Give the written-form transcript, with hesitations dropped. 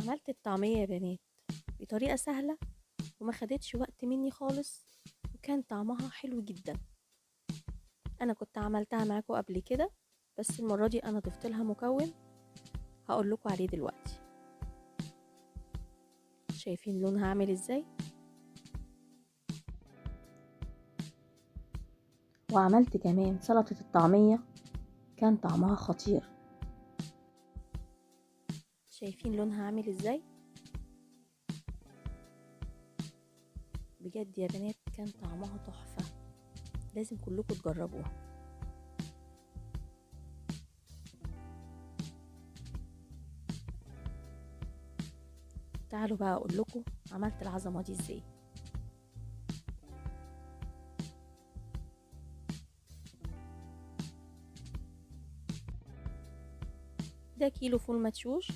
عملت الطعمية يا بنات بطريقة سهلة وما خدتش وقت مني خالص، وكان طعمها حلو جدا. انا كنت عملتها معاكم قبل كده، بس المرة دي انا ضفت لها مكون هقول لكم عليه دلوقتي. شايفين لونها عامل ازاي؟ وعملت كمان سلطة الطعمية، كان طعمها خطير. شايفين لونها عامل ازاي؟ بجد يا بنات كان طعمها تحفة، لازم كلكم تجربوها. تعالوا بقى اقول لكم عملت العظمة دي ازاي. ده كيلو فول مدشوش